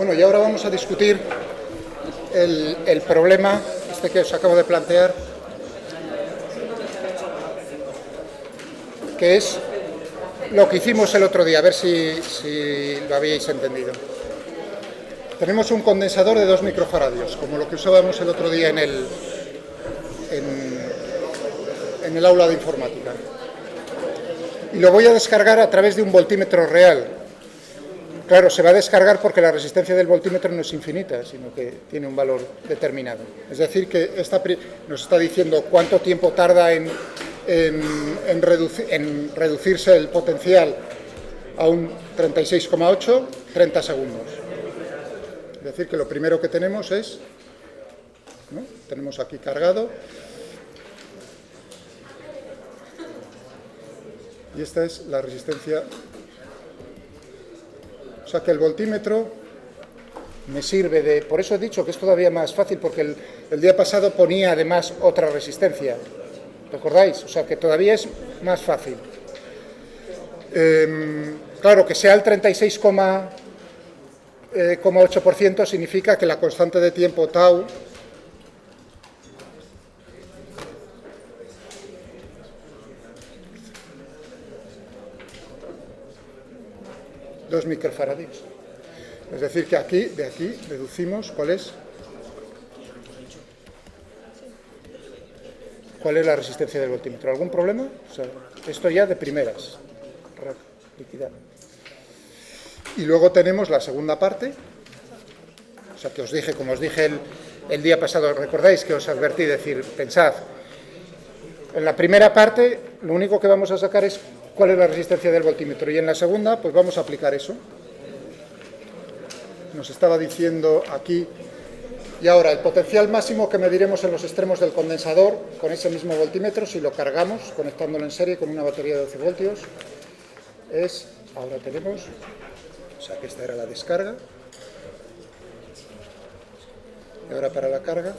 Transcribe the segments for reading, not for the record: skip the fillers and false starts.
Bueno, y ahora vamos a discutir el problema que os acabo de plantear, que es lo que hicimos el otro día, a ver si lo habéis entendido. Tenemos un condensador de 2 microfaradios, como lo que usábamos el otro día en el aula de informática. Y lo voy a descargar a través de un voltímetro real. Claro, se va a descargar porque la resistencia del voltímetro no es infinita, sino que tiene un valor determinado. Es decir, que nos está diciendo cuánto tiempo tarda en reducirse el potencial a un 36,8, 30 segundos. Es decir, que lo primero que tenemos es, ¿no? Tenemos aquí cargado, y esta es la resistencia. O sea que el voltímetro me sirve de... Por eso he dicho que es todavía más fácil, porque el día pasado ponía además otra resistencia. ¿Recordáis? O sea que todavía es más fácil. Claro, que sea el 36,8% significa que la constante de tiempo tau ...2 microfaradios. Es decir, que de aquí deducimos cuál es la resistencia del voltímetro. ¿Algún problema? O sea, esto ya de primeras. Liquidado. Y luego tenemos la segunda parte. O sea, que os dije, como os dije el día pasado, recordáis que os advertí, decir, pensad, en la primera parte lo único que vamos a sacar es cuál es la resistencia del voltímetro, y en la segunda pues vamos a aplicar eso. Nos estaba diciendo aquí, y ahora el potencial máximo que mediremos en los extremos del condensador con ese mismo voltímetro, si lo cargamos conectándolo en serie con una batería de 12 voltios, es, ahora tenemos, o sea que esta era la descarga, y ahora para la carga,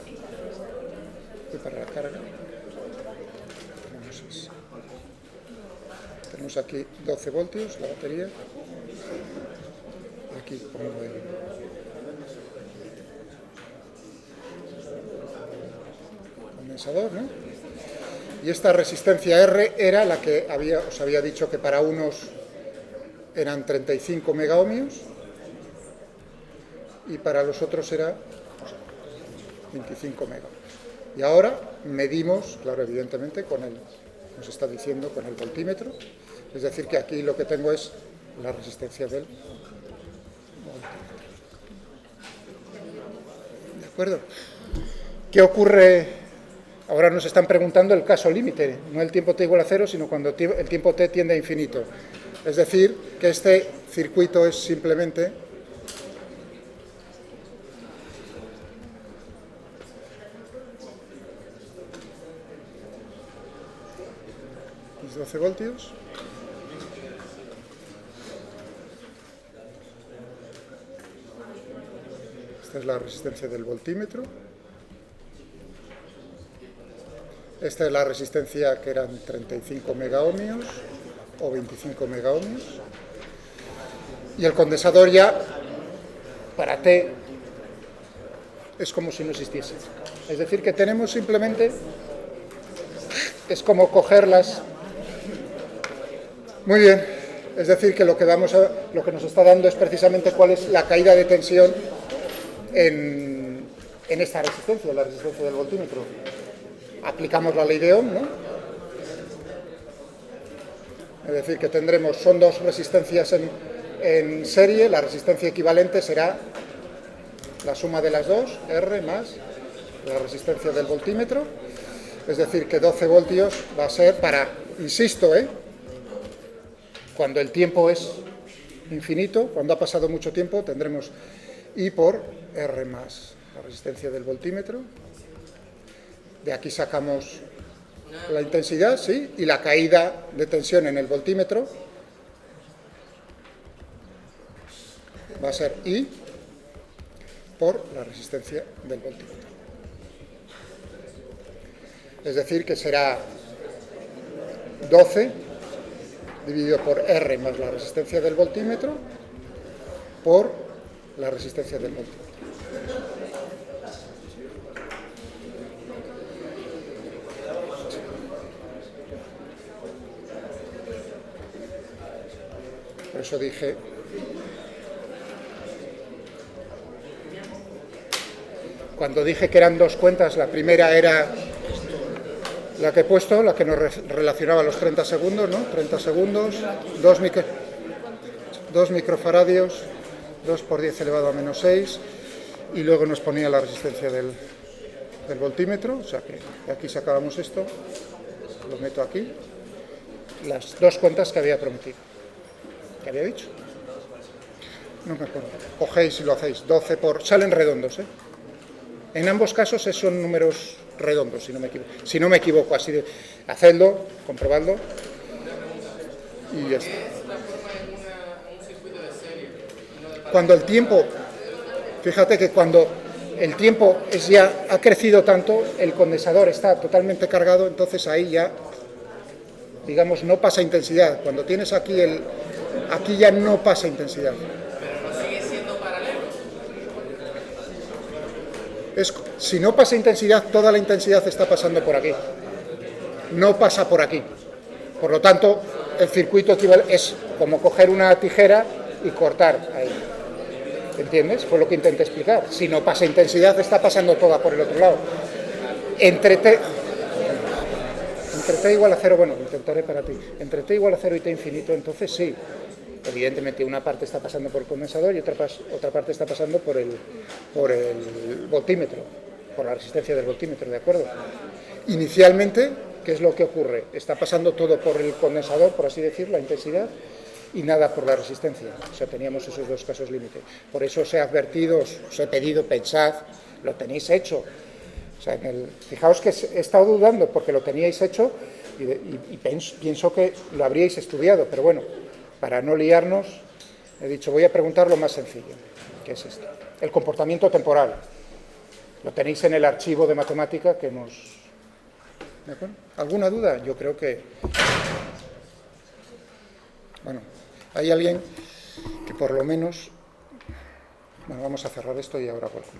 tenemos aquí 12 voltios, la batería, aquí pongo el condensador, ¿no? Y esta resistencia R era la que os había dicho que para unos eran 35 megaohmios y para los otros era 25 megaohmios. Y ahora medimos, claro, evidentemente, nos está diciendo con el voltímetro. Es decir, que aquí lo que tengo es la resistencia del voltímetro. ¿De acuerdo? ¿Qué ocurre? Ahora nos están preguntando el caso límite, no el tiempo t igual a 0, sino cuando el tiempo t tiende a infinito. Es decir, que este circuito es simplemente 12 voltios. Esta es la resistencia del voltímetro. Esta es la resistencia que eran 35 megaohmios o 25 megaohmios. Y el condensador ya, para T, es como si no existiese. Es decir, que tenemos simplemente, es como cogerlas. Muy bien. Es decir, que lo que nos está dando es precisamente cuál es la caída de tensión en esta resistencia, la resistencia del voltímetro. Aplicamos la ley de Ohm, ¿no? Es decir, que son dos resistencias en serie. La resistencia equivalente será la suma de las dos, R más la resistencia del voltímetro. Es decir, que 12 voltios va a ser insisto, cuando el tiempo es infinito, cuando ha pasado mucho tiempo, tendremos I por R más la resistencia del voltímetro. De aquí sacamos la intensidad, ¿sí? Y la caída de tensión en el voltímetro va a ser I por la resistencia del voltímetro. Es decir, que será 12 dividido por R más la resistencia del voltímetro por la resistencia del voltímetro. Por eso dije cuando dije que eran dos cuentas, la primera era la que he puesto, la que nos relacionaba los 30 segundos, ¿no? 30 segundos, 2 microfaradios, 2 por 10 elevado a menos 6, y luego nos ponía la resistencia del voltímetro, o sea que aquí sacábamos esto, lo meto aquí, las dos cuentas que había prometido, que había dicho. No me acuerdo. Cogéis y lo hacéis, 12 por... salen redondos, ¿eh? En ambos casos son números redondos, si no me equivoco. Si no me equivoco, así de... hacedlo, comprobadlo, y ya está. Cuando el tiempo... Fíjate que cuando el tiempo ha crecido tanto, el condensador está totalmente cargado, entonces ahí ya, digamos, no pasa intensidad. Cuando tienes aquí aquí ya no pasa intensidad. Pero no sigue siendo paralelo. Si no pasa intensidad, toda la intensidad está pasando por aquí. No pasa por aquí. Por lo tanto, el circuito es como coger una tijera y cortar ahí. ¿Entiendes? Fue lo que intenté explicar. Si no pasa intensidad, está pasando toda por el otro lado. Entre T igual a 0, bueno, intentaré para ti. Entre T igual a 0 y T infinito, entonces sí. Evidentemente una parte está pasando por el condensador y otra parte está pasando por el voltímetro, por la resistencia del voltímetro, ¿de acuerdo? Inicialmente, ¿qué es lo que ocurre? Está pasando todo por el condensador, por así decir, la intensidad, y nada por la resistencia. O sea, teníamos esos dos casos límite. Por eso os he advertido, os he pedido, pensad, lo tenéis hecho. O sea, fijaos que he estado dudando porque lo teníais hecho y pienso que lo habríais estudiado, pero bueno, para no liarnos, he dicho, voy a preguntar lo más sencillo, que es esto. El comportamiento temporal. Lo tenéis en el archivo de matemática que hemos... ¿De acuerdo? ¿Alguna duda? Yo creo que... Bueno, hay alguien que por lo menos... Bueno, vamos a cerrar esto y ahora vuelvo.